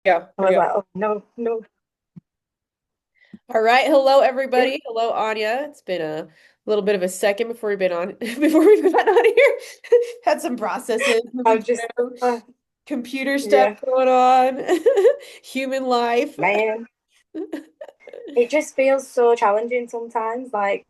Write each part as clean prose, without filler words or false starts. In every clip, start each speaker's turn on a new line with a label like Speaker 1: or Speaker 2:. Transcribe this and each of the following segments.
Speaker 1: Yeah,
Speaker 2: I
Speaker 1: here we
Speaker 2: was
Speaker 1: go.
Speaker 2: like, oh no, no.
Speaker 1: All right. Hello, everybody. Hello, Anya. It's been a little bit of a second before we've been on before we've gotten on here. Had some processes moving
Speaker 2: I'm just,
Speaker 1: through, computer stuff
Speaker 2: yeah,
Speaker 1: going on, human life.
Speaker 2: man. It just feels so challenging sometimes. Like,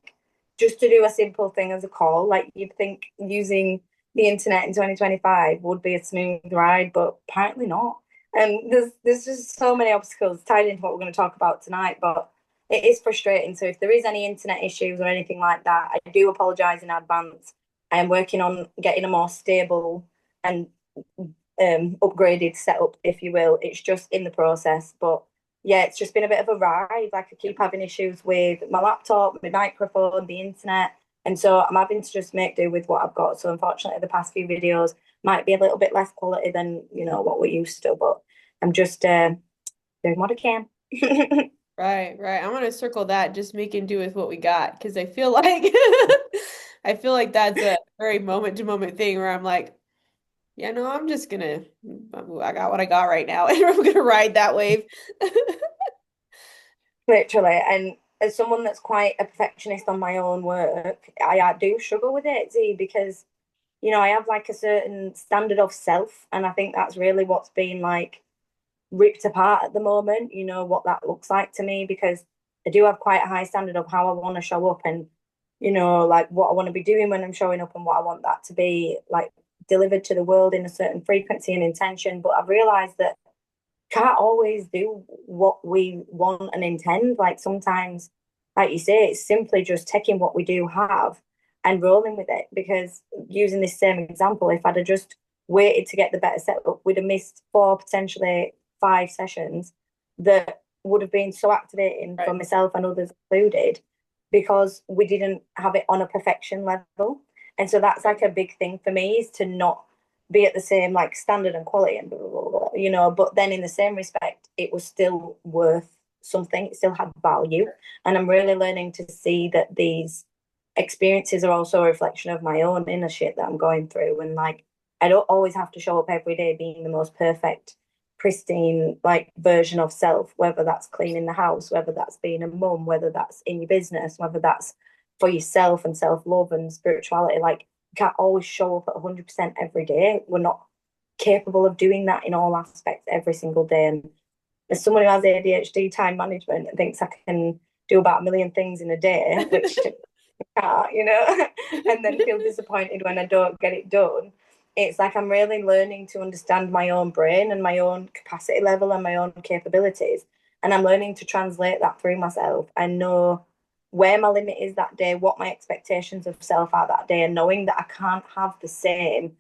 Speaker 2: just to do a simple thing as a call, like you'd think using the internet in 2025 would be a smooth ride, but apparently not. And there's just so many obstacles tied into what we're going to talk about tonight, but it is frustrating. So if there is any internet issues or anything like that, I do apologize in advance. I am working on getting a more stable and upgraded setup, if you will. It's just in the process, but yeah, it's just been a bit of a ride. Like I keep having issues with my laptop, my microphone, the internet, and so I'm having to just make do with what I've got. So unfortunately, the past few videos might be a little bit less quality than what we're used to, but I'm just doing what I can.
Speaker 1: Right, right. I'm gonna circle that, just making do with what we got, because I feel like I feel like that's a very moment to moment thing where I'm like, yeah, no, I'm just gonna I got what I got right now, and I'm gonna ride that wave.
Speaker 2: Literally, and as someone that's quite a perfectionist on my own work, I do struggle with it, see, because I have like a certain standard of self, and I think that's really what's been like ripped apart at the moment, what that looks like to me, because I do have quite a high standard of how I want to show up and, like what I want to be doing when I'm showing up and what I want that to be like delivered to the world in a certain frequency and intention. But I've realized that can't always do what we want and intend. Like sometimes, like you say, it's simply just taking what we do have and rolling with it. Because using this same example, if I'd have just waited to get the better setup, we'd have missed four, potentially five sessions that would have been so activating for
Speaker 1: Right.
Speaker 2: myself and others included because we didn't have it on a perfection level. And so that's like a big thing for me is to not be at the same like standard and quality and blah, blah, blah, blah, but then in the same respect, it was still worth something. It still had value. And I'm really learning to see that these experiences are also a reflection of my own inner shit that I'm going through. And like, I don't always have to show up every day being the most perfect, pristine, like version of self, whether that's cleaning the house, whether that's being a mum, whether that's in your business, whether that's for yourself and self love and spirituality. Like, can't always show up at 100% every day. We're not capable of doing that in all aspects every single day. And as someone who has ADHD time management and thinks I can do about a million things in a day, which I can't, and then feel disappointed when I don't get it done. It's like I'm really learning to understand my own brain and my own capacity level and my own capabilities. And I'm learning to translate that through myself and know where my limit is that day, what my expectations of self are that day, and knowing that I can't have the same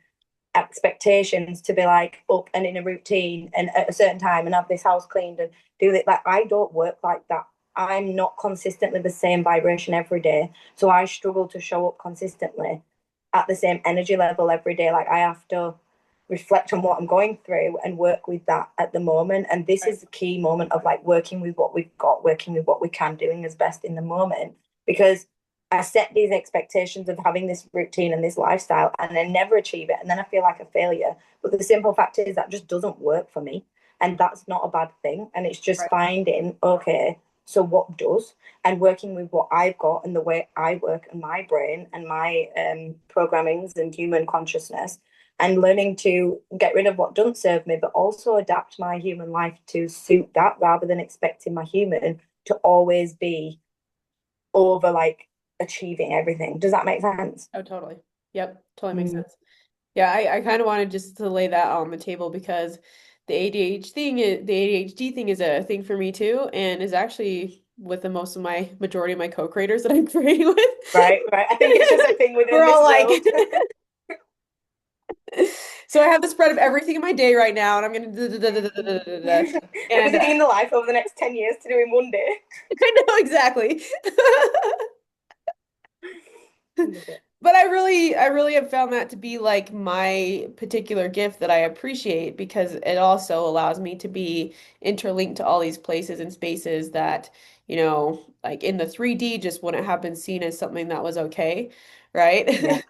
Speaker 2: expectations to be like up and in a routine and at a certain time and have this house cleaned and do it. Like I don't work like that. I'm not consistently the same vibration every day. So I struggle to show up consistently at the same energy level every day. Like I have to reflect on what I'm going through and work with that at the moment. And this
Speaker 1: Right.
Speaker 2: is the key moment of like working with what we've got, working with what we can, doing as best in the moment. Because I set these expectations of having this routine and this lifestyle and then never achieve it. And then I feel like a failure. But the simple fact is that just doesn't work for me. And that's not a bad thing. And it's just
Speaker 1: Right.
Speaker 2: finding, okay, so what does? And working with what I've got and the way I work and my brain and my programmings and human consciousness and learning to get rid of what doesn't serve me, but also adapt my human life to suit that rather than expecting my human to always be over like achieving everything. Does that make sense?
Speaker 1: Oh, totally. Yep, totally makes
Speaker 2: Mm.
Speaker 1: sense. Yeah, I kind of wanted just to lay that on the table because the ADHD thing is a thing for me too, and is actually with the most of my majority of my co-creators that I'm creating with.
Speaker 2: Right, right. I think it's just a thing
Speaker 1: We're
Speaker 2: within this
Speaker 1: all like,
Speaker 2: world.
Speaker 1: so I have the spread of everything in my day right now, and I'm gonna and
Speaker 2: Everything in the life over the next 10 years to do in one day.
Speaker 1: I know exactly.
Speaker 2: Love it.
Speaker 1: But I really have found that to be like my particular gift that I appreciate because it also allows me to be interlinked to all these places and spaces that, like in the 3D just wouldn't have been seen as something that was okay, right?
Speaker 2: Yeah.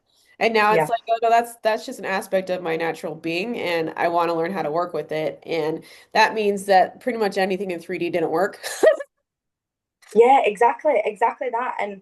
Speaker 1: And now it's
Speaker 2: Yeah.
Speaker 1: like, oh no, that's just an aspect of my natural being, and I want to learn how to work with it. And that means that pretty much anything in 3D didn't work.
Speaker 2: Yeah, exactly, exactly that. And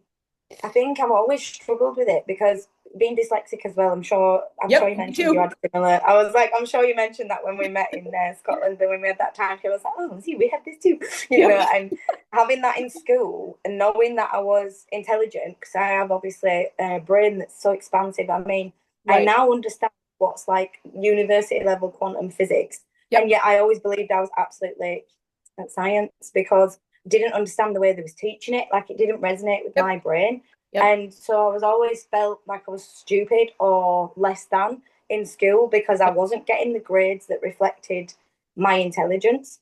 Speaker 2: I think I've always struggled with it because being dyslexic as well, I'm sure
Speaker 1: Yep,
Speaker 2: you
Speaker 1: me
Speaker 2: mentioned you
Speaker 1: too.
Speaker 2: had similar. I was like, I'm sure you mentioned that when we met in Scotland and when we had that time, she was like, oh, see, we had this too,
Speaker 1: Yep.
Speaker 2: and having that in school and knowing that I was intelligent because I have obviously a brain that's so expansive. I mean, I
Speaker 1: Right.
Speaker 2: now understand what's like university level quantum physics, and
Speaker 1: Yep.
Speaker 2: yet I always believed I was absolutely at science because didn't understand the way they was teaching it. Like it didn't resonate with
Speaker 1: Yep.
Speaker 2: my brain.
Speaker 1: Yep.
Speaker 2: And so I was always felt like I was stupid or less than in school because I
Speaker 1: Yep.
Speaker 2: wasn't getting the grades that reflected my intelligence.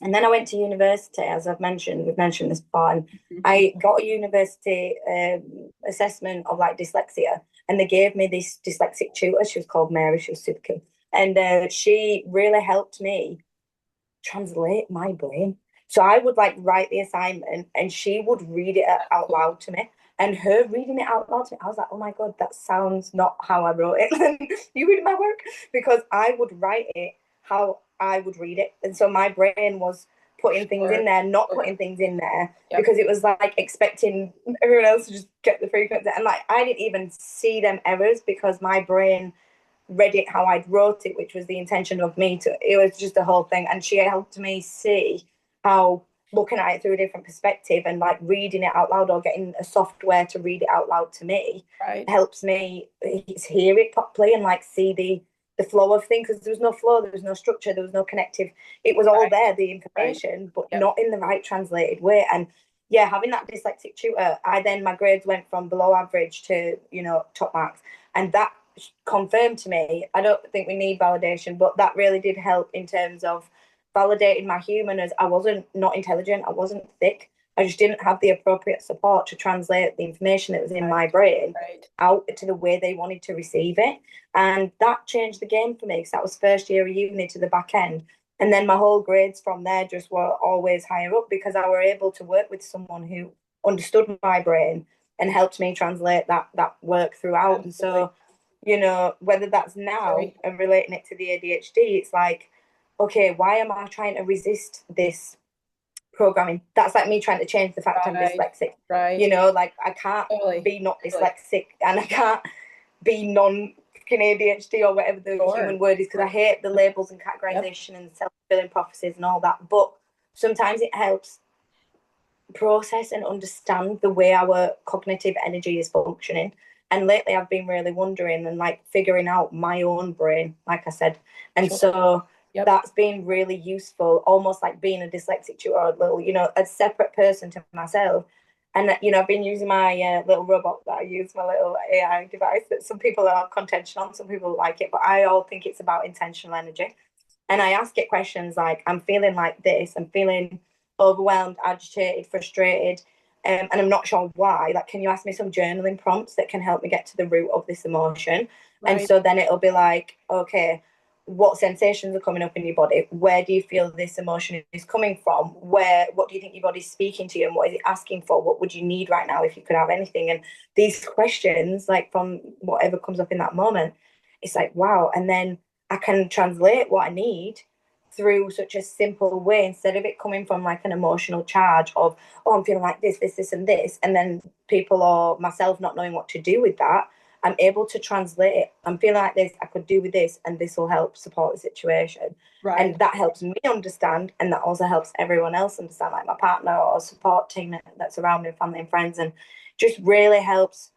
Speaker 2: And then I went to university, as I've mentioned, we've mentioned this before, and
Speaker 1: Mhm.
Speaker 2: I got a university assessment of like dyslexia, and they gave me this dyslexic tutor. She was called Mary. She was super cool, and she really helped me translate my brain. So I would like write the assignment and she would read it out
Speaker 1: Cool.
Speaker 2: loud to me. And her reading it out loud to me, I was like, oh my God, that sounds not how I wrote it. You read my work? Because I would write it how I would read it. And so my brain was putting things in
Speaker 1: Sure.
Speaker 2: there, not
Speaker 1: Sure.
Speaker 2: putting things in there
Speaker 1: Yep.
Speaker 2: because it was like expecting everyone else to just get the frequency. And like I didn't even see them errors because my brain read it how I wrote it, which was the intention of me to. It was just the whole thing, and she helped me see how looking at it through a different perspective and like reading it out loud or getting a software to read it out loud to me
Speaker 1: Right.
Speaker 2: helps me hear it properly and like see the flow of things because there was no flow, there was no structure, there was no connective. It was all
Speaker 1: Right.
Speaker 2: there, the
Speaker 1: Right.
Speaker 2: information, but
Speaker 1: Yep.
Speaker 2: not in the right translated way. And yeah, having that dyslexic tutor, my grades went from below average to top marks, and that confirmed to me. I don't think we need validation, but that really did help in terms of validating my human as I wasn't not intelligent, I wasn't thick. I just didn't have the appropriate support to translate the information that was in
Speaker 1: Right.
Speaker 2: my brain
Speaker 1: Right.
Speaker 2: out to the way they wanted to receive it. And that changed the game for me because that was first year of uni to the back end. And then my whole grades from there just were always higher up because I were able to work with someone who understood my brain and helped me translate that work throughout. And
Speaker 1: Absolutely.
Speaker 2: so whether that's now
Speaker 1: Very.
Speaker 2: and relating it to the ADHD, it's like, okay, why am I trying to resist this programming? That's like me trying to change the fact I'm
Speaker 1: Right.
Speaker 2: dyslexic.
Speaker 1: Right.
Speaker 2: Like I can't
Speaker 1: Totally.
Speaker 2: be not
Speaker 1: Totally.
Speaker 2: dyslexic and I can't be non ADHD or whatever the human
Speaker 1: Sure.
Speaker 2: word is because I hate the
Speaker 1: Yep.
Speaker 2: labels and
Speaker 1: Yep.
Speaker 2: categorization and self-fulfilling prophecies and all that. But sometimes it helps process and understand the way our cognitive energy is functioning. And lately, I've been really wondering and like figuring out my own brain, like I said. And
Speaker 1: Sure.
Speaker 2: so
Speaker 1: Yep.
Speaker 2: that's been really useful, almost like being a dyslexic tutor, or a little, a separate person to myself. And, I've been using my little robot that I use, my little AI device that some people are contention on, some people like it, but I all think it's about intentional energy. And I ask it questions like, I'm feeling like this, I'm feeling overwhelmed, agitated, frustrated, and I'm not sure why. Like, can you ask me some journaling prompts that can help me get to the root of this emotion? And
Speaker 1: Right.
Speaker 2: so then it'll be like, okay, what sensations are coming up in your body? Where do you feel this emotion is coming from? What do you think your body's speaking to you and what is it asking for? What would you need right now if you could have anything? And these questions, like from whatever comes up in that moment, it's like, wow. And then I can translate what I need through such a simple way instead of it coming from like an emotional charge of, oh, I'm feeling like this, and this. And then people or myself not knowing what to do with that. I'm able to translate it. I'm feeling like this, I could do with this, and this will help support the situation.
Speaker 1: Right.
Speaker 2: And that helps me understand, and that also helps everyone else understand, like my partner or support team that's around me, family and friends, and just really helps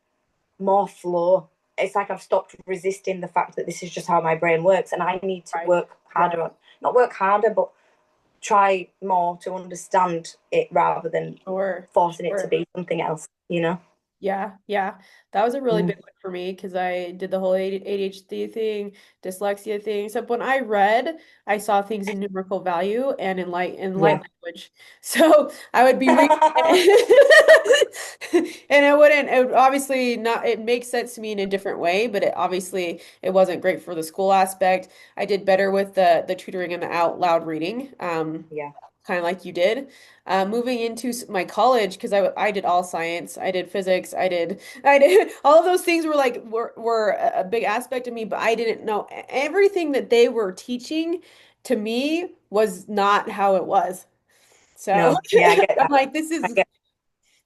Speaker 2: more flow. It's like I've stopped resisting the fact that this is just how my brain works, and I need to
Speaker 1: Right.
Speaker 2: work
Speaker 1: Right.
Speaker 2: harder on, not work harder, but try more to understand it rather than
Speaker 1: Sure.
Speaker 2: forcing it to
Speaker 1: Sure.
Speaker 2: be something else.
Speaker 1: Yeah, yeah. That was a really
Speaker 2: Mm.
Speaker 1: big one for me because I did the whole ADHD thing, dyslexia thing. Except when I read, I saw things in numerical value and in light
Speaker 2: Yeah.
Speaker 1: language. So I would be reading and it would obviously not, it makes sense to me in a different way, but it wasn't great for the school aspect. I did better with the tutoring and the out loud reading.
Speaker 2: Yeah.
Speaker 1: kind of like you did. Moving into my college, because I did all science, I did physics, I did all of those things were a big aspect of me, but I didn't know everything that they were teaching to me was not how it was. So
Speaker 2: No, yeah, I get
Speaker 1: I'm
Speaker 2: that.
Speaker 1: like,
Speaker 2: I get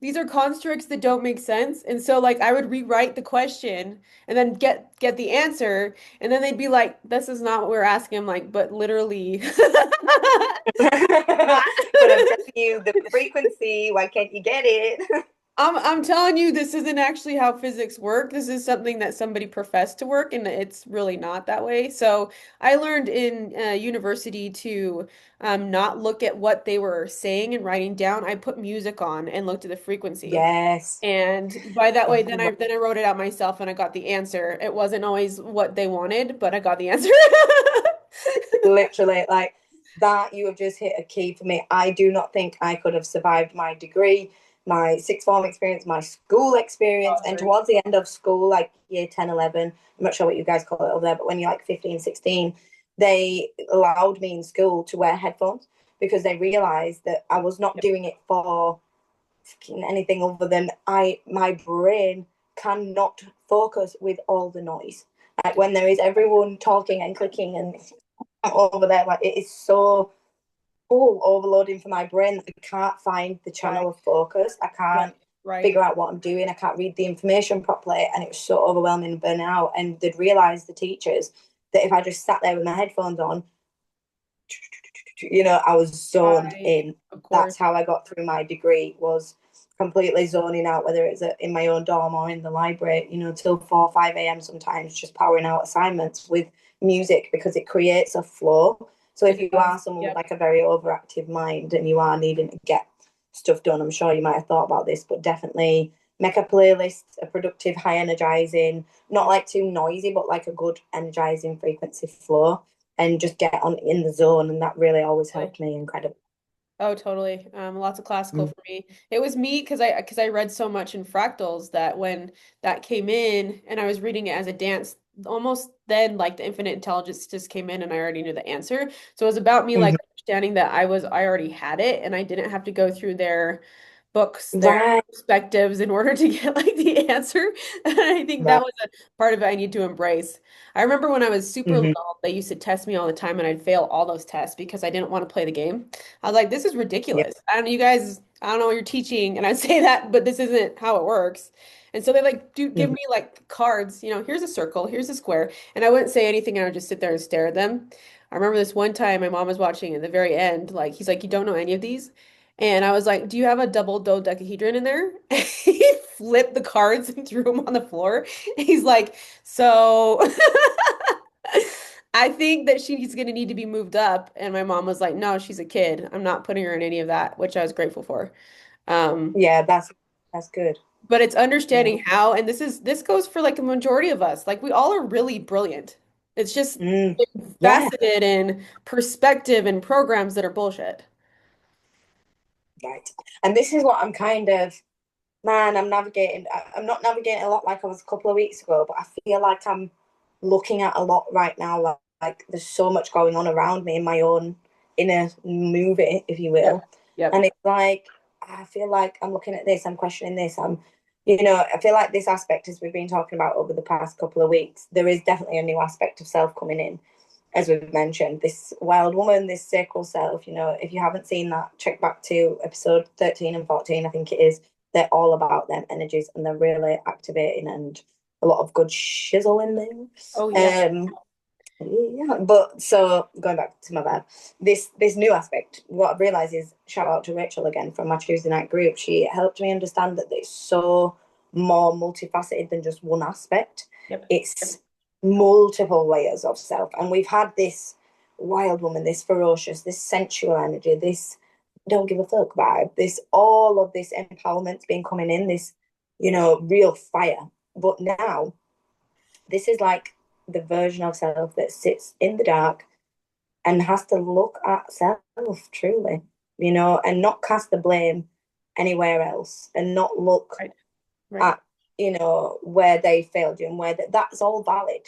Speaker 1: these are constructs that don't make sense. And so like I would rewrite the question and then get the answer. And then they'd be like, this is not what we're asking. I'm like, but literally.
Speaker 2: but I'm telling you the frequency, why can't you get it?
Speaker 1: I'm telling you, this isn't actually how physics work. This is something that somebody professed to work, and it's really not that way. So I learned in university to not look at what they were saying and writing down. I put music on and looked at the frequency.
Speaker 2: Yes.
Speaker 1: And by that way,
Speaker 2: Oh,
Speaker 1: then I wrote it out myself and I got the answer. It wasn't always what they wanted, but I got the answer.
Speaker 2: literally, like that, you have just hit a key for me. I do not think I could have survived my degree, my sixth form experience, my school experience,
Speaker 1: Oh,
Speaker 2: and
Speaker 1: sorry.
Speaker 2: towards the end of school, like year 10, 11, I'm not sure what you guys call it over there, but when you're like 15, 16, they allowed me in school to wear headphones because they realized that I was not
Speaker 1: Yep.
Speaker 2: doing it for anything other than my brain cannot focus with all the noise. Like when there is everyone talking and clicking and over there, like it is so overloading for my brain that I can't find the
Speaker 1: Right,
Speaker 2: channel of focus. I
Speaker 1: right,
Speaker 2: can't
Speaker 1: right.
Speaker 2: figure out what I'm doing. I can't read the information properly, and it was so overwhelming and burning out. And they'd realised, the teachers, that if I just sat there with my headphones on, I was zoned
Speaker 1: Right.
Speaker 2: in.
Speaker 1: Of course.
Speaker 2: That's how I got through my degree, was completely zoning out, whether it's in my own dorm or in the library, till 4, 5 a.m. sometimes, just powering out assignments with music because it creates a flow. So if
Speaker 1: It
Speaker 2: you are
Speaker 1: does.
Speaker 2: someone with
Speaker 1: Yep.
Speaker 2: like a very overactive mind and you are needing to get stuff done, I'm sure you might have thought about this, but definitely make a playlist, a productive, high energizing, not like too noisy, but like a good energizing frequency flow, and just get on in the zone. And that really always
Speaker 1: Totally.
Speaker 2: helped me incredibly.
Speaker 1: Oh, totally. Lots of classical
Speaker 2: Mm.
Speaker 1: for me. It was me because I read so much in fractals that when that came in and I was reading it as a dance, almost then like the infinite intelligence just came in and I already knew the answer. So it was about me like
Speaker 2: Mhm.
Speaker 1: understanding that I already had it and I didn't have to go through their books, their
Speaker 2: Right,
Speaker 1: perspectives in order to get like the answer. And I think that
Speaker 2: right.
Speaker 1: was a part of it I need to embrace. I remember when I was super
Speaker 2: Hmm.
Speaker 1: little, they used to test me all the time and I'd fail all those tests because I didn't want to play the game. I was like, this is
Speaker 2: Yeah.
Speaker 1: ridiculous. I don't know, you guys, I don't know what you're teaching. And I'd say that, but this isn't how it works. And so they like do give
Speaker 2: Hmm.
Speaker 1: me like cards, here's a circle, here's a square. And I wouldn't say anything and I would just sit there and stare at them. I remember this one time my mom was watching at the very end, like he's like, you don't know any of these? And I was like, do you have a double dodecahedron in there? He flipped the cards and threw them on the floor. He's like, so I think that she's going to need to be moved up. And my mom was like, no, she's a kid. I'm not putting her in any of that, which I was grateful for. Um,
Speaker 2: Yeah, that's good.
Speaker 1: but it's
Speaker 2: Yeah.
Speaker 1: understanding how, and this goes for like a majority of us. Like we all are really brilliant. It's just
Speaker 2: Mm. Yeah.
Speaker 1: faceted in perspective and programs that are bullshit.
Speaker 2: Right. And this is what I'm kind of, man, I'm navigating. I'm not navigating a lot like I was a couple of weeks ago, but I feel like I'm looking at a lot right now. Like there's so much going on around me in my own inner movie, if you
Speaker 1: Yep.
Speaker 2: will.
Speaker 1: Yep.
Speaker 2: And it's like, I feel like I'm looking at this, I'm questioning this. I feel like this aspect, as we've been talking about over the past couple of weeks, there is definitely a new aspect of self coming in, as we've mentioned, this wild woman, this sacral self. If you haven't seen that, check back to episode 13 and 14, I think it is. They're all about them energies and they're really activating, and a lot of good shizzle in
Speaker 1: Oh yeah.
Speaker 2: there. Yeah, but so going back to my bad, this new aspect, what I've realised is, shout out to Rachel again from my Tuesday night group. She helped me understand that it's so more multifaceted than just one aspect.
Speaker 1: Yep. Yep.
Speaker 2: It's multiple layers of self, and we've had this wild woman, this ferocious, this sensual energy, this don't give a fuck vibe, this all of this empowerment's been coming in, this real fire. But now this is like the version of self that sits in the dark and has to look at self truly, and not cast the blame anywhere else, and not look
Speaker 1: Right. Right.
Speaker 2: at, where they failed you, and where that's all valid.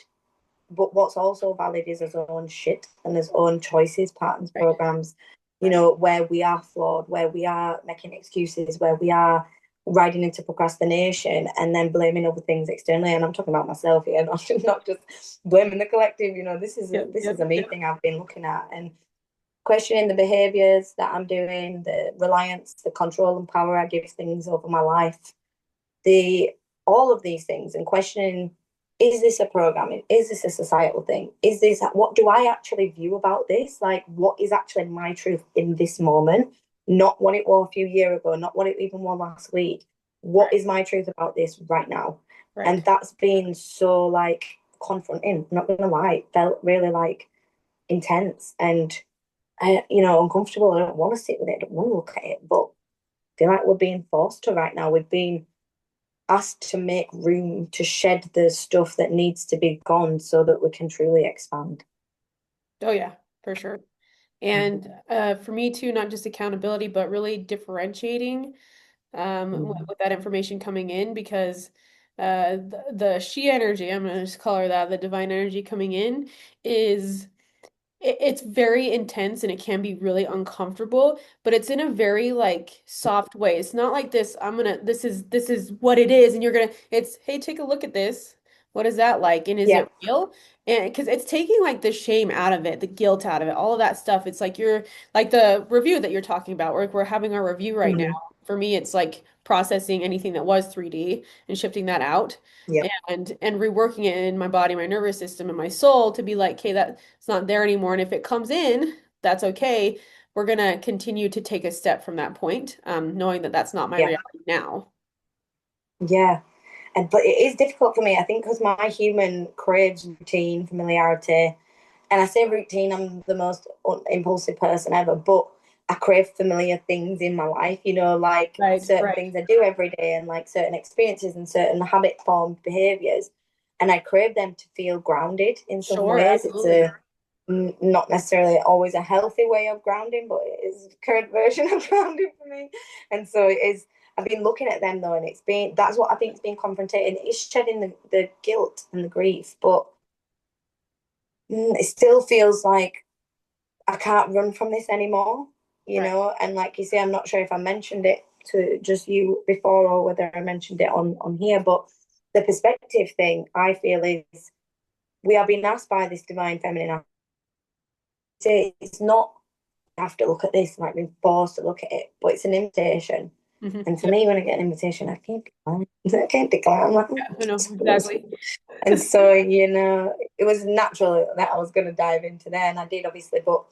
Speaker 2: But what's also valid is his own shit and his own choices, patterns,
Speaker 1: Right.
Speaker 2: programs. you know, where we are flawed, where we are making excuses, where we are riding into procrastination and then blaming other things externally. And I'm talking about myself here, not just blaming the collective. You know,
Speaker 1: Yep,
Speaker 2: this is
Speaker 1: yep,
Speaker 2: a me thing I've been looking at and questioning the behaviors that I'm doing, the reliance, the control and power I give things over my life, the all of these things, and questioning, is this a programming, is this a societal thing, is this, what do I actually view about this, like what is actually my truth in this moment, not what it was a few years ago, not what it even was last week, what
Speaker 1: right,
Speaker 2: is my truth about this right now. And
Speaker 1: right.
Speaker 2: that's been so like confronting, I'm not gonna lie, it felt really like intense and you know, uncomfortable. I don't want to sit with it, I don't want to look at it, but I feel like we're being forced to right now. We've been asked to make room to shed the stuff that needs to be gone so that we can truly expand.
Speaker 1: Oh yeah, for sure. And for me too, not just accountability, but really differentiating
Speaker 2: Mm.
Speaker 1: with that information coming in because the she energy, I'm gonna just call her that, the divine energy coming in is it's very intense and it can be really uncomfortable, but it's in a very like soft way. It's not like this, this is what it is, and you're gonna, it's, hey, take a look at this. What is that like? And is
Speaker 2: Yeah,
Speaker 1: it real? And because it's taking like the shame out of it, the guilt out of it, all of that stuff. It's like you're like the review that you're talking about, we're having our review right now.
Speaker 2: mm,
Speaker 1: For me, it's like processing anything that was 3D and shifting that out
Speaker 2: yeah,
Speaker 1: and reworking it in my body, my nervous system, and my soul to be like, okay, that it's not there anymore. And if it comes in, that's okay. We're gonna continue to take a step from that point, knowing that that's not my
Speaker 2: yeah,
Speaker 1: reality now.
Speaker 2: yeah. And but it is difficult for me, I think, because my human craves routine, familiarity, and I say routine, I'm the most impulsive person ever, but I crave familiar things in my life, you know, like
Speaker 1: Right,
Speaker 2: certain
Speaker 1: right.
Speaker 2: things I do every day and like certain experiences and certain habit formed behaviors. And I crave them to feel grounded in some
Speaker 1: Sure,
Speaker 2: ways. It's
Speaker 1: absolutely.
Speaker 2: a not necessarily always a healthy way of grounding, but it is the current version of grounding for me. And so it is. I've been looking at them though, and it's been, that's what I think has been confronting. It's shedding the guilt and the grief, but it still feels like I can't run from this anymore, you
Speaker 1: Right.
Speaker 2: know. And like you say, I'm not sure if I mentioned it to just you before or whether I mentioned it on here, but the perspective thing I feel is we are being asked by this divine feminine. It's not you have to look at this, like being forced to look at it, but it's an invitation. And for
Speaker 1: Yep.
Speaker 2: me, when I get an invitation, I can't decline. I can't decline. I'm like,
Speaker 1: Yeah, I know exactly.
Speaker 2: and so, you know, it was natural that I was going to dive into there, and I did obviously, but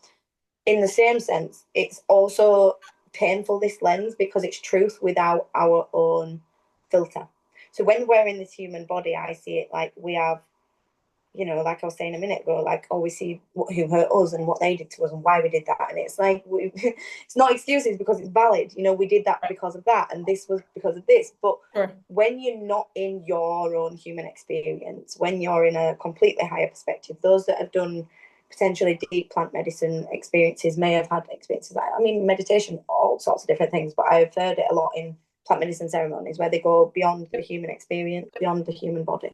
Speaker 2: in the same sense, it's also painful, this lens, because it's truth without our own filter. So when we're in this human body, I see it like we have, you know, like I was saying a minute ago, like, oh, we see who hurt us and what they did to us and why we did that. And it's like, it's not excuses because it's valid. You know, we did that
Speaker 1: Right.
Speaker 2: because of that and this was because of this. But
Speaker 1: Sure.
Speaker 2: when you're not in your own human experience, when you're in a completely higher perspective, those that have done potentially deep plant medicine experiences may have had experiences like, I mean, meditation, all sorts of different things, but I've heard it a lot in plant medicine ceremonies where they go beyond the
Speaker 1: Yep.
Speaker 2: human experience, beyond the human body.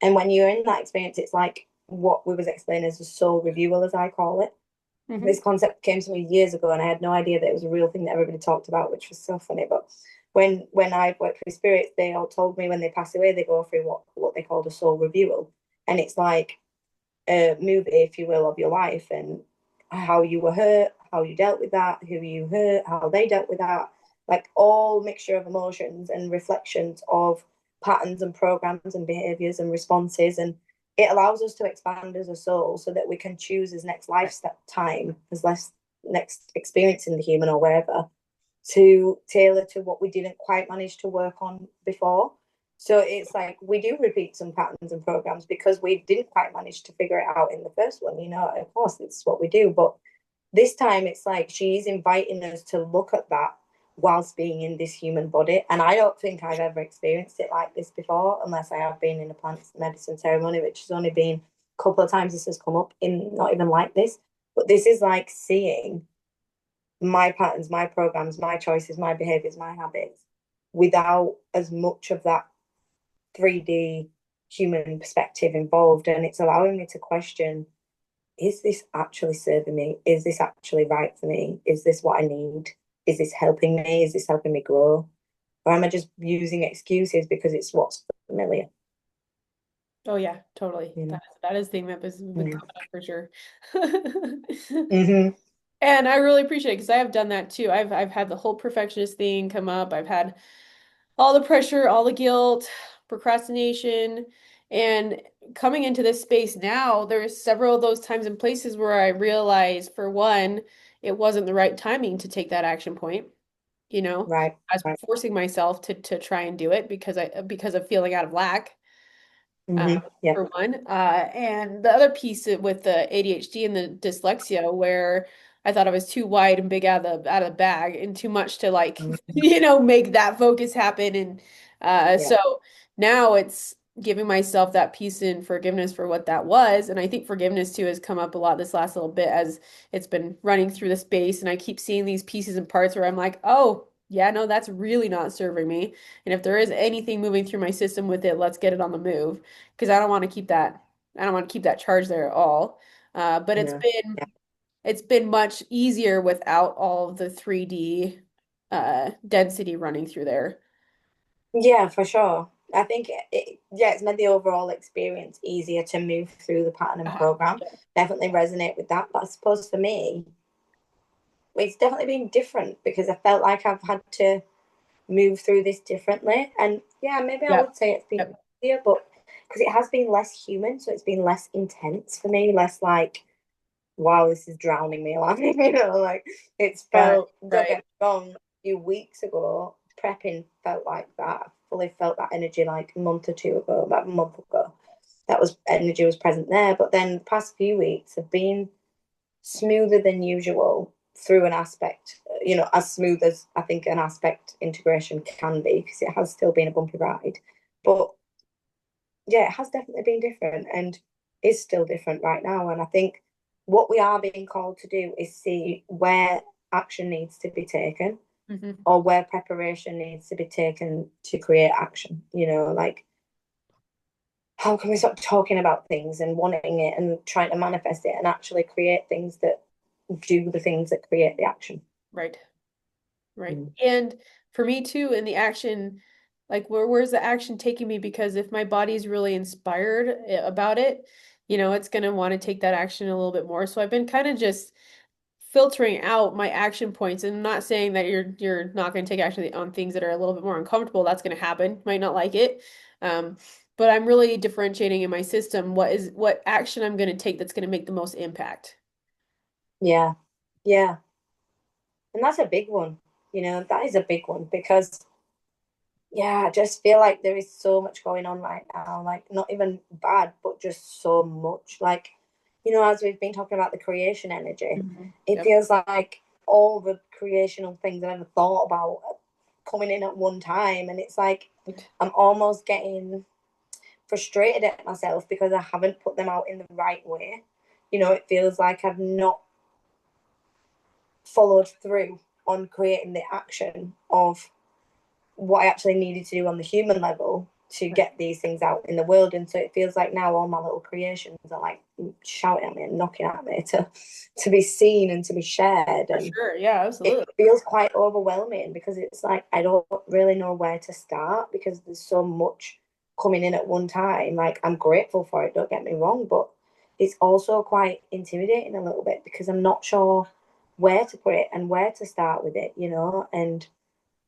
Speaker 2: And when you're in that experience, it's like what we was explaining as a soul reviewal, as I call it.
Speaker 1: Hmm.
Speaker 2: This concept came to me years ago, and I had no idea that it was a real thing that everybody talked about, which was so funny. But when I worked with spirits, they all told me when they pass away, they go through what they called a soul reviewal, and it's like a movie, if you will, of your life and how you were hurt, how you dealt with that, who you hurt, how they dealt with that, like all mixture of emotions and reflections of patterns and programs and behaviors and responses. And it allows us to expand as a soul so that we can choose as next lifetime, as less next experience in the human or wherever, to tailor to what we didn't quite manage to work on before. So it's like we do repeat some patterns and programs because we didn't quite manage to figure it out in the first one. You know, of course, it's what we do. But this time it's like she's inviting us to look at that whilst being in this human body. And I don't think I've ever experienced it like this before, unless I have been in a plant medicine ceremony, which has only been a couple of times this has come up in not even like this. But this is like seeing my patterns, my programs, my choices, my behaviors, my habits without as much of that 3D human perspective involved. And it's allowing me to question is this actually serving me? Is this actually right for me? Is this what I need? Is this helping me? Is this helping me grow? Or am I just using excuses because it's what's familiar?
Speaker 1: Oh yeah, totally.
Speaker 2: You know?
Speaker 1: That is the thing that has been
Speaker 2: Yeah.
Speaker 1: coming up for sure.
Speaker 2: Hmm.
Speaker 1: And I really appreciate it because I have done that too. I've had the whole perfectionist thing come up. I've had all the pressure, all the guilt, procrastination, and coming into this space now, there's several of those times and places where I realized, for one, it wasn't the right timing to take that action point. You know,
Speaker 2: Right.
Speaker 1: I was
Speaker 2: Right.
Speaker 1: forcing myself to try and do it because of feeling out of lack. um,
Speaker 2: Hmm. Yeah.
Speaker 1: for one. And the other piece with the ADHD and the dyslexia, where I thought I was too wide and big out of the bag and too much to like,
Speaker 2: Mhm.
Speaker 1: you know, make that focus happen. And
Speaker 2: Yeah.
Speaker 1: so now it's giving myself that peace and forgiveness for what that was. And I think forgiveness too has come up a lot this last little bit as it's been running through the space. And I keep seeing these pieces and parts where I'm like, oh, yeah, no, that's really not serving me. And if there is anything moving through my system with it, let's get it on the move because I don't want to keep that charge there at all. But
Speaker 2: Yeah. Yeah.
Speaker 1: it's been much easier without all of the 3D density running through there.
Speaker 2: Yeah, for sure. I think yeah, it's made the overall experience easier to move through the pattern and program.
Speaker 1: Yeah.
Speaker 2: Definitely resonate with that. But I suppose for me, it's definitely been different because I felt like I've had to move through this differently. And yeah, maybe I
Speaker 1: Yep.
Speaker 2: would say it's been
Speaker 1: Yep.
Speaker 2: easier, but because it has been less human, so it's been less intense for me, less like, wow, this is drowning me alive. Like it's
Speaker 1: Right.
Speaker 2: felt, don't
Speaker 1: Right.
Speaker 2: get me wrong, a few weeks ago, prepping felt like that. I fully felt that energy like a month or two ago, about a month ago. That was energy was present there. But then the past few weeks have been smoother than usual through an aspect, as smooth as I think an aspect integration can be, because it has still been a bumpy ride. But yeah, it has definitely been different and is still different right now. And I think what we are being called to do is see where action needs to be taken
Speaker 1: Hmm.
Speaker 2: or where preparation needs to be taken to create action. Like how can we stop talking about things and wanting it and trying to manifest it and actually create things that do the things that create the action?
Speaker 1: Right. Right.
Speaker 2: Mm.
Speaker 1: And for me too, in the action, like where's the action taking me? Because if my body's really inspired about it, you know, it's gonna want to take that action a little bit more. So I've been kind of just filtering out my action points and I'm not saying that you're not going to take action on things that are a little bit more uncomfortable. That's going to happen. Might not like it. Um, but I'm really differentiating in my system what action I'm going to take that's going to make the most impact.
Speaker 2: Yeah, yeah. And that's a big one. That is a big one because yeah, I just feel like there is so much going on right now. Like, not even bad, but just so much. Like, as we've been talking about the creation energy,
Speaker 1: Mhm.
Speaker 2: it
Speaker 1: Yep.
Speaker 2: feels like all the creational things I've ever thought about are coming in at one time. And it's like
Speaker 1: Right.
Speaker 2: I'm almost getting frustrated at myself because I haven't put them out in the right way. It feels like I've not followed through on creating the action of what I actually needed to do on the human level to
Speaker 1: Right.
Speaker 2: get these things out in the world. And so it feels like now all my little creations are like shouting at me and knocking at me to be seen and to be shared.
Speaker 1: For
Speaker 2: And
Speaker 1: sure. Yeah,
Speaker 2: it
Speaker 1: absolutely.
Speaker 2: feels quite overwhelming because it's like I don't really know where to start because there's so much coming in at one time. Like I'm grateful for it, don't get me wrong, but it's also quite intimidating a little bit because I'm not sure where to put it and where to start with it, and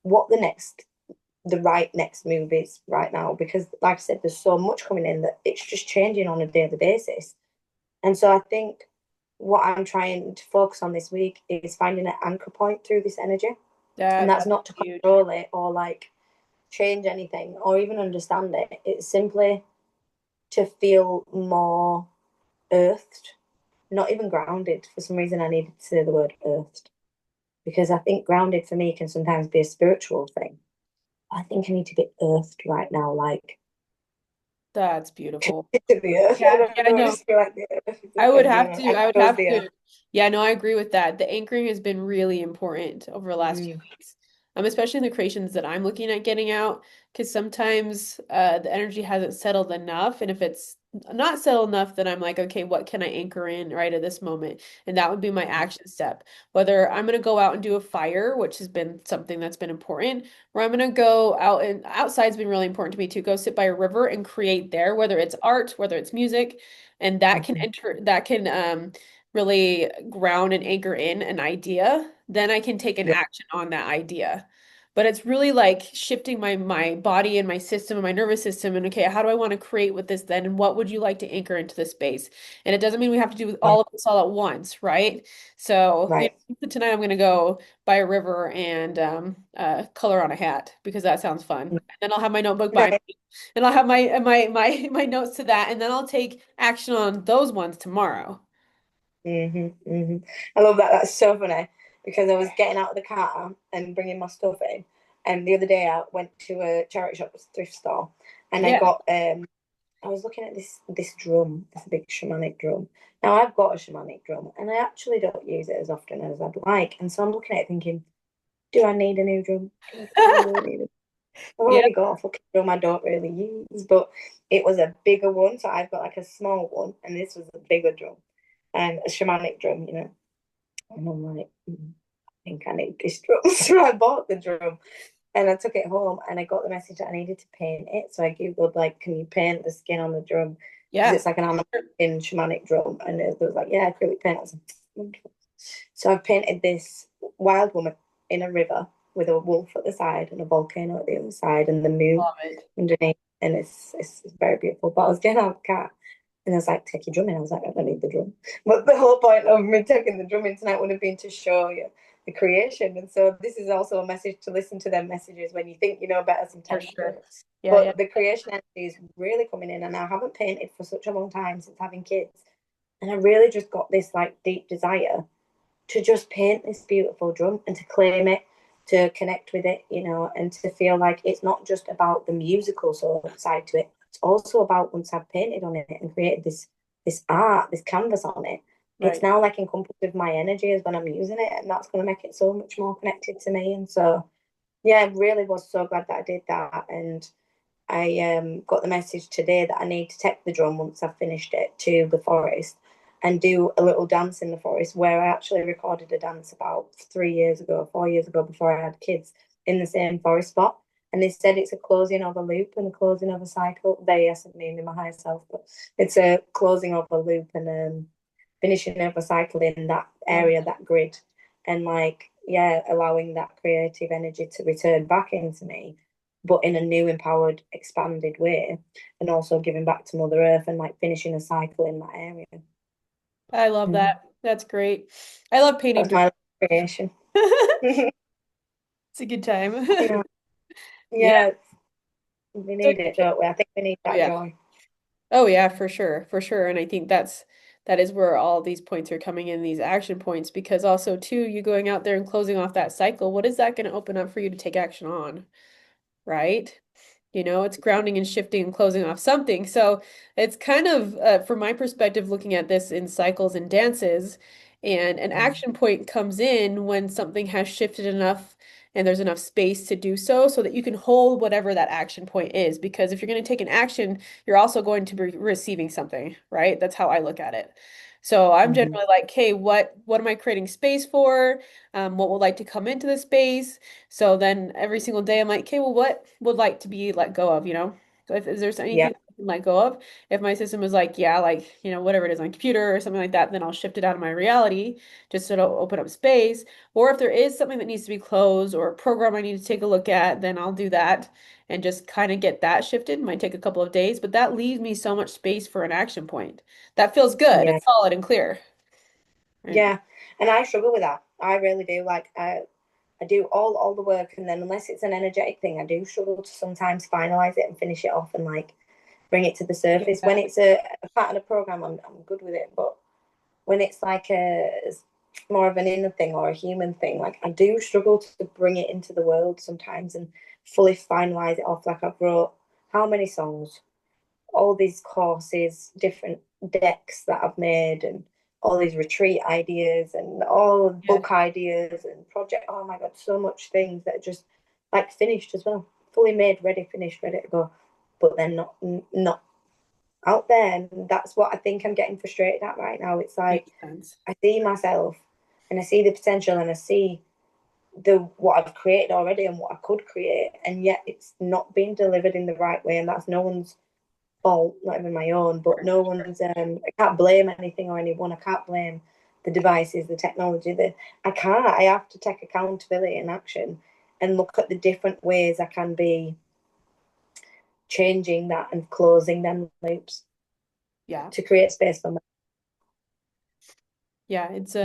Speaker 2: what the right next move is right now because like I said, there's so much coming in that it's just changing on a daily basis. And so I think what I'm trying to focus on this week is finding an anchor point through this energy. And that's
Speaker 1: That's
Speaker 2: not to
Speaker 1: huge.
Speaker 2: control it or like change anything or even understand it. It's simply to feel more earthed, not even grounded. For some reason I needed to say the word earthed because I think grounded for me can sometimes be a spiritual thing. I think I need to be earthed right now, like
Speaker 1: That's beautiful.
Speaker 2: to the earth. I
Speaker 1: Yeah,
Speaker 2: don't
Speaker 1: yeah,
Speaker 2: know. I
Speaker 1: no.
Speaker 2: just feel like the earth is like,
Speaker 1: I would
Speaker 2: anchors
Speaker 1: have
Speaker 2: the earth.
Speaker 1: to. Yeah, no, I agree with that. The anchoring has been really important over the last few
Speaker 2: Mm.
Speaker 1: weeks. Especially in the creations that I'm looking at getting out, because sometimes the energy hasn't settled enough, and if it's not settle enough that I'm like, okay, what can I anchor in right at this moment? And that would be my action step. Whether I'm going to go out and do a fire, which has been something that's been important, or I'm going to go out, and outside's been really important to me too. Go sit by a river and create there, whether it's art, whether it's music, and that can
Speaker 2: Mhm.
Speaker 1: enter, that can really ground and anchor in an idea. Then I can take an
Speaker 2: Yeah,
Speaker 1: action on that idea. But it's really like shifting my body and my system and my nervous system, and okay, how do I want to create with this then? And what would you like to anchor into this space? And it doesn't mean we have to do
Speaker 2: yeah,
Speaker 1: all of this all at once, right? So,
Speaker 2: right.
Speaker 1: tonight I'm going to go by a river and color on a hat because that sounds fun. And then I'll have my notebook by
Speaker 2: Right.
Speaker 1: me, and I'll have my notes to that, and then I'll take action on those ones tomorrow.
Speaker 2: I love that. That's so funny because I was getting out of the car and bringing my stuff in. And the other day I went to a charity shop, thrift store, and I
Speaker 1: Yeah.
Speaker 2: got I was looking at this drum, this big shamanic drum. Now I've got a shamanic drum and I actually don't use it as often as I'd like. And so I'm looking at it thinking, do I need a new drum? Do I really need it? I've
Speaker 1: Yeah.
Speaker 2: already got a fucking drum I don't really use, but it was a bigger one, so I've got like a small one, and this was a bigger drum and a shamanic drum, you know. And I'm like, I think I need this drum. So I bought the drum and I took it home and I got the message that I needed to paint it. So I Googled, like, can you paint the skin on the drum? Because
Speaker 1: Yeah.
Speaker 2: it's like an animal in shamanic drum. And it was like, yeah, acrylic paint. I was like, wonderful. So I painted this wild woman in a river with a wolf at the side and a volcano at the other side and the moon
Speaker 1: Love it.
Speaker 2: underneath. And it's very beautiful. But I was getting out of the car and I was like, take your drum in. I was like, I don't need the drum. But the whole point of me taking the drum in tonight would have been to show you the creation. And so this is also a message to listen to them messages when you think you know better.
Speaker 1: For
Speaker 2: Sometimes you
Speaker 1: sure.
Speaker 2: don't.
Speaker 1: Yeah, yeah.
Speaker 2: But the creation energy is really coming in. And I haven't painted for such a long time since having kids. And I really just got this like deep desire to just paint this beautiful drum and to claim it, to connect with it, you know, and to feel like it's not just about the musical side to it. It's also about once I've painted on it and created this art, this canvas on it. It's
Speaker 1: Right.
Speaker 2: now like encompassed with my energy as when I'm using it, and that's going to make it so much more connected to me. And so, yeah, I really was so glad that I did that. And I got the message today that I need to take the drum once I've finished it to the forest and do a little dance in the forest where I actually recorded a dance about 3 years ago, 4 years ago before I had kids in the same forest spot. And they said it's a closing of a loop and a closing of a cycle. They, yes, I mean in my higher self, but it's a closing of a loop and finishing of a cycle in that
Speaker 1: Love
Speaker 2: area, that grid, and like, yeah, allowing that creative energy to return back into me but in a new, empowered, expanded way, and also giving back to Mother Earth and like finishing a cycle in that area.
Speaker 1: I love that.
Speaker 2: Mm.
Speaker 1: That's great. I love painting
Speaker 2: That's
Speaker 1: drawings.
Speaker 2: my creation.
Speaker 1: It's a good time.
Speaker 2: Yeah,
Speaker 1: Yeah.
Speaker 2: yeah, we
Speaker 1: So,
Speaker 2: need it, don't we? I think we need
Speaker 1: oh
Speaker 2: that
Speaker 1: yeah.
Speaker 2: joy.
Speaker 1: Oh yeah, for sure. For sure. And I think that is where all these points are coming in, these action points, because also too, you going out there and closing off that cycle, what is that going to open up for you to take action on? Right? It's grounding and shifting and closing off something. So it's kind of, from my perspective, looking at this in cycles and dances, and an
Speaker 2: Mm.
Speaker 1: action point comes in when something has shifted enough and there's enough space to do so, so that you can hold whatever that action point is. Because if you're going to take an action, you're also going to be receiving something, right? That's how I look at it. So I'm
Speaker 2: Mhm.
Speaker 1: generally like, hey, what am I creating space for? What would like to come into the space? So then every single day I'm like, okay, well, what would like to be let go of? So if is there's
Speaker 2: Yeah,
Speaker 1: anything I can let go of, if my system is like, yeah, like, whatever it is on computer or something like that, then I'll shift it out of my reality just so to open up space. Or if there is something that needs to be closed or a program I need to take a look at, then I'll do that and just kind of get that shifted. It might take a couple of days, but that leaves me so much space for an action point. That feels good.
Speaker 2: yeah,
Speaker 1: It's solid and clear. Right.
Speaker 2: yeah. And I struggle with that. I really do. Like I do all the work, and then unless it's an energetic thing, I do struggle to sometimes finalize it and finish it off and like bring it to the surface. When it's a part of the program, I'm good with it, but when it's like more of an inner thing or a human thing, like I do struggle to bring it into the world sometimes and fully finalize it off. Like I've wrote how many songs, all these courses, different decks that I've made, and all these retreat ideas and all
Speaker 1: Yeah.
Speaker 2: book ideas and project. Oh my god, so much things that are just like finished as well, fully made, ready, finished, ready to go, but then not out there. And that's what I think I'm getting frustrated at right now. It's like
Speaker 1: Makes sense.
Speaker 2: I see myself and I see the potential and I see the what I've created already and what I could create, and yet it's not being delivered in the right way, and that's no one's fault, not even my own, but no one's I can't blame anything or anyone. I can't blame the devices, the technology, that I can't. I have to take accountability and action and look at the different ways I can be changing that and closing them loops
Speaker 1: Yeah.
Speaker 2: to create space for
Speaker 1: Yeah, it's
Speaker 2: me.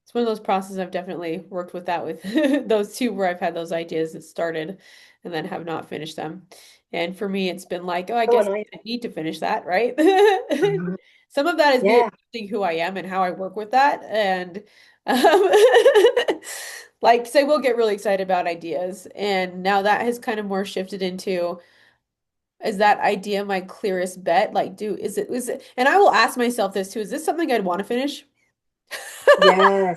Speaker 1: it's one of those processes I've definitely worked with that with those two where I've had those ideas that started and then have not finished them. And for me, it's been like, oh, I
Speaker 2: So
Speaker 1: guess
Speaker 2: annoying.
Speaker 1: I need to finish that, right?
Speaker 2: Mhm.
Speaker 1: Some of that is me
Speaker 2: Yeah,
Speaker 1: accepting who I am and how I work with that. And um, like, so I will get really excited about ideas. And now that has kind of more shifted into, is that idea my clearest bet? Like, is it, and I will ask myself this too, is this something I'd want to finish?
Speaker 2: yeah.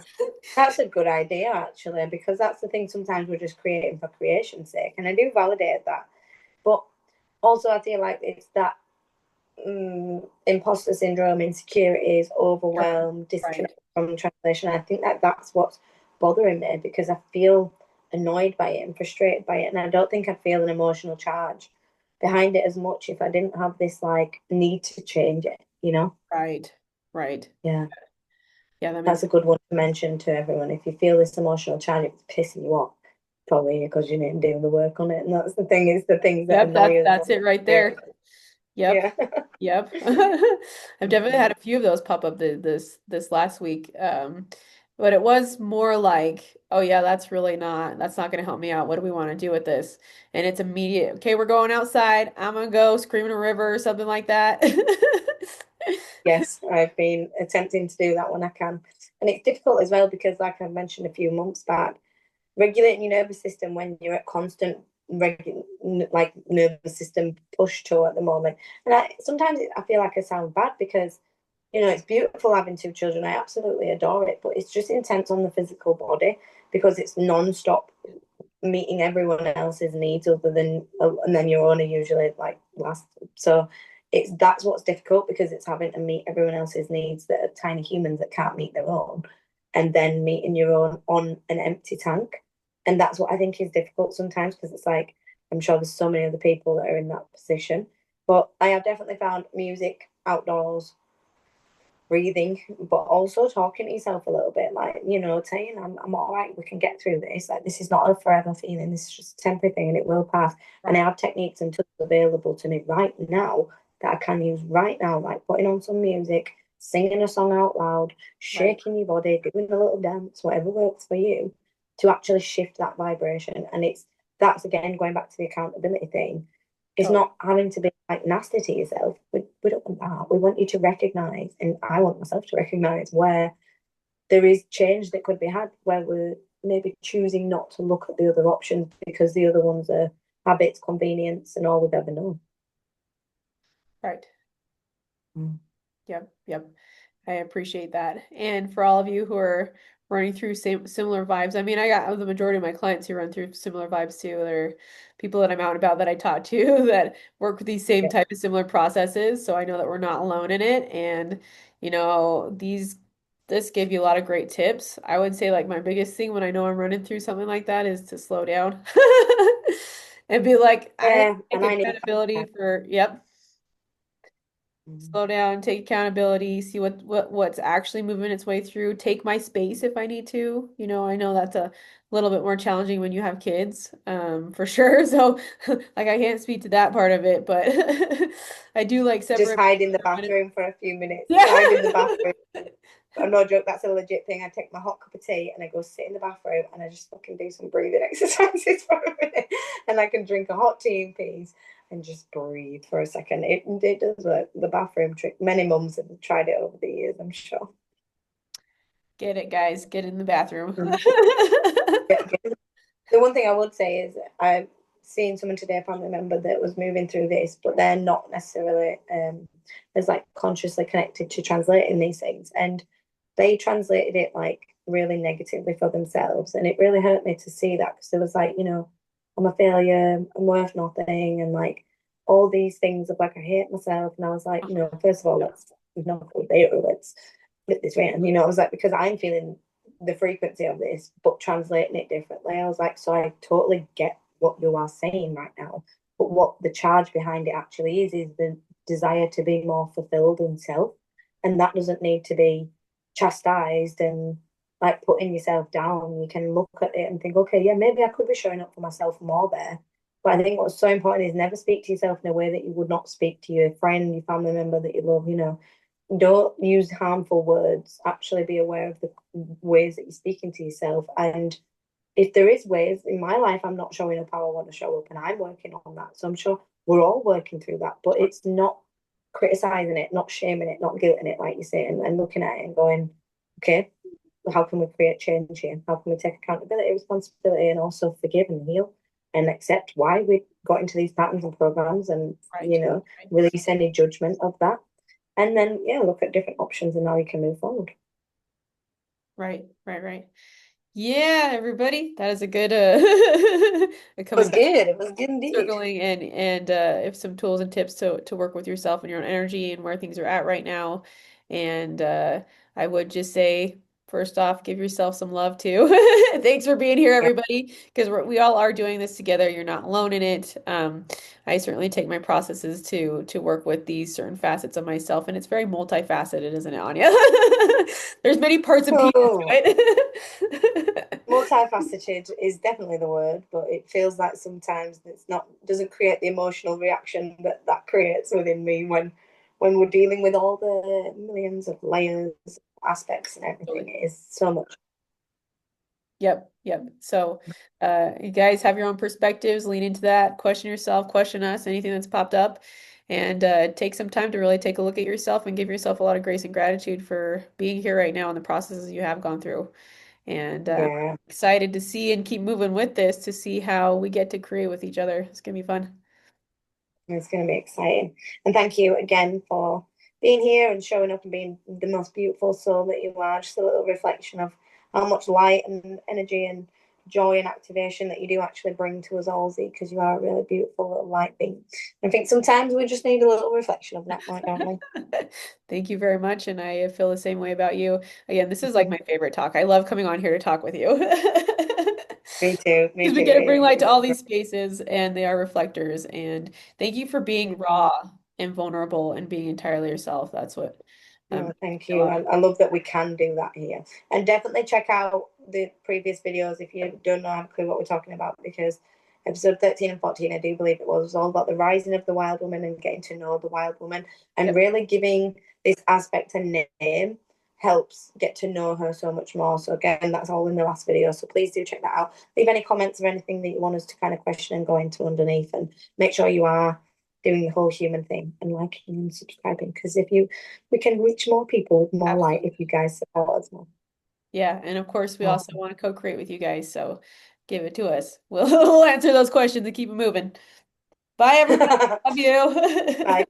Speaker 2: That's a good idea, actually, because that's the thing. Sometimes we're just creating for creation's sake, and I do validate that. But also, I feel like it's that imposter syndrome, insecurities, overwhelm,
Speaker 1: Right.
Speaker 2: disconnect from translation. I think that that's what's bothering me because I feel annoyed by it and frustrated by it, and I don't think I'd feel an emotional charge behind it as much if I didn't have this like need to change it. You know?
Speaker 1: Right. Right.
Speaker 2: Yeah.
Speaker 1: Yeah, that makes
Speaker 2: That's a good one to mention to everyone. If you feel this emotional charge, it's pissing you off, probably because you didn't do the work on it. And that's the thing, is the things that
Speaker 1: Yep,
Speaker 2: annoy us.
Speaker 1: that's it right there. Yep.
Speaker 2: Yeah.
Speaker 1: Yep. I've definitely had a few of those pop up this last week. But it was more like, oh yeah, that's not gonna help me out. What do we want to do with this? And it's immediate. Okay, we're going outside. I'm gonna go scream in a river or something like that.
Speaker 2: Yes, I've been attempting to do that when I can. And it's difficult as well because, like I mentioned a few months back, regulating your nervous system when you're at constant like nervous system push to at the moment. And sometimes I feel like I sound bad because it's beautiful having two children. I absolutely adore it, but it's just intense on the physical body because it's non-stop meeting everyone else's needs other than and then your own are usually like last. So that's what's difficult because it's having to meet everyone else's needs that are tiny humans that can't meet their own, and then meeting your own on an empty tank. And that's what I think is difficult sometimes because it's like I'm sure there's so many other people that are in that position. But I have definitely found music outdoors, breathing, but also talking to yourself a little bit, like, saying, I'm all right, we can get through this. Like, this is not a forever feeling, this is just a temporary thing and it will pass. And I
Speaker 1: Right.
Speaker 2: have techniques and tools available to me right now that I can use right now, like putting on some music, singing a song out loud,
Speaker 1: Right.
Speaker 2: shaking your body, doing a little dance, whatever works for you, to actually shift that vibration. And that's again going back to the accountability thing. It's
Speaker 1: Totally.
Speaker 2: not having to be like nasty to yourself. We don't want that. We want you to recognize, and I want myself to recognize where there is change that could be had, where we're maybe choosing not to look at the other options because the other ones are habits, convenience, and all we've ever known.
Speaker 1: Right.
Speaker 2: Mm.
Speaker 1: Yep. Yep. I appreciate that. And for all of you who are running through similar vibes, I mean, I got the majority of my clients who run through similar vibes too. They're people that I'm out and about that I talk to that work with these same
Speaker 2: Yeah.
Speaker 1: type of similar processes. So I know that we're not alone in it. And, this gave you a lot of great tips. I would say like my biggest thing when I know I'm running through something like that is to slow down and be like, I
Speaker 2: Yeah,
Speaker 1: take
Speaker 2: and I need
Speaker 1: accountability
Speaker 2: that.
Speaker 1: for, yep.
Speaker 2: Mm.
Speaker 1: Slow down, take accountability, see what's actually moving its way through, take my space if I need to. I know that's a little bit more challenging when you have kids, for sure. So like I can't speak to that part of it, but I do like
Speaker 2: Just
Speaker 1: separate
Speaker 2: hide in the
Speaker 1: when it's
Speaker 2: bathroom for a few minutes.
Speaker 1: yeah.
Speaker 2: Hide in the bathroom. I'm no joke, that's a legit thing. I take my hot cup of tea and I go sit in the bathroom and I just fucking do some breathing exercises for a minute. And I can drink a hot tea in peace and just breathe for a second. It does work. The bathroom trick. Many mums have tried it over the years, I'm sure.
Speaker 1: Get it, guys. Get in the bathroom.
Speaker 2: Mhm. The one thing I would say is I've seen someone today, a family member, that was moving through this, but they're not necessarily as like consciously connected to translating these things. And they translated it like really negatively for themselves. And it really hurt me to see that because it was like, I'm a failure, I'm worth nothing. And like all these things of like I hate myself, and I was like, first of all, let's not go there, let's get this right. And I was like, because I'm feeling the frequency of this, but translating it differently. I was like, so I totally get what you are saying right now, but what the charge behind it actually is the desire to be more fulfilled in self, and that doesn't need to be chastised and like putting yourself down. You can look at it and think, okay, yeah, maybe I could be showing up for myself more there. But I think what's so important is never speak to yourself in a way that you would not speak to your friend, your family member that you love. Don't use harmful words. Actually be aware of the ways that you're speaking to yourself. And if there is ways in my life I'm not showing up how I want to show up, and I'm working on that. So I'm sure we're all working through that. But it's not criticizing it, not shaming it, not guilting it, like you say, and looking at it and going, okay, how can we create change here? How can we take accountability, responsibility, and also forgive and heal and accept why we got into these patterns and programs, and
Speaker 1: Right. Right.
Speaker 2: release any judgment of that. And then yeah, look at different options, and now you can move forward.
Speaker 1: Right. Right. Right. Yeah, everybody. That is a good a
Speaker 2: It was
Speaker 1: coming back,
Speaker 2: good. It was good indeed.
Speaker 1: circling and if some tools and tips to work with yourself and your own energy and where things are at right now. And I would just say, first off, give yourself some love too. Thanks for being here,
Speaker 2: Yeah.
Speaker 1: everybody, because we all are doing this together. You're not alone in it. I certainly take my processes to work with these certain facets of myself, and it's very multifaceted, isn't it, Anya? There's many parts and pieces to
Speaker 2: Oh,
Speaker 1: it.
Speaker 2: multifaceted is definitely the word, but it feels like sometimes it's not, doesn't create the emotional reaction that that creates within me when we're dealing with all the millions of layers, aspects, and everything. It is so much.
Speaker 1: Yep, yep. So, you guys have your own perspectives, lean into that, question yourself, question us, anything that's popped up, and take some time to really take a look at yourself and give yourself a lot of grace and gratitude for being here right now and the processes you have gone through. And I'm
Speaker 2: Yeah.
Speaker 1: excited to see and keep moving with this to see how we get to create with each other. It's gonna be fun.
Speaker 2: It's going to be exciting. And thank you again for being here and showing up and being the most beautiful soul that you are. Just a little reflection of how much light and energy and joy and activation that you do actually bring to us all, Z, because you are a really beautiful little light being. I think sometimes we just need a little reflection of that, don't
Speaker 1: Thank you very much, and I feel the same way about you. Again, this is like
Speaker 2: we?
Speaker 1: my favorite talk. I love coming on here to talk with you.
Speaker 2: Me too. Me
Speaker 1: Because we
Speaker 2: too.
Speaker 1: get to bring light to all
Speaker 2: It's
Speaker 1: these spaces and they are reflectors. And thank you for being
Speaker 2: Mhm.
Speaker 1: raw and vulnerable and being entirely yourself. That's what
Speaker 2: No, thank
Speaker 1: a
Speaker 2: you.
Speaker 1: lot.
Speaker 2: I love that we can do that here. And definitely check out the previous videos if you don't know, have a clue what we're talking about, because episode 13 and 14, I do believe it was all about the rising of the wild woman and getting to know the wild woman, and
Speaker 1: Yep.
Speaker 2: really giving this aspect a name helps get to know her so much more. So again, that's all in the last video. So please do check that out. Leave any comments or anything that you want us to kind of question and go into underneath, and make sure you are doing the whole human thing and liking and subscribing, because if you we can reach more people with more light if
Speaker 1: Absolutely.
Speaker 2: you guys support us more.
Speaker 1: Yeah. And of course, we also
Speaker 2: Awesome.
Speaker 1: want to co-create with you guys. So give it to us. We'll answer those questions and keep it moving. Bye, everybody. Love
Speaker 2: Bye.
Speaker 1: you.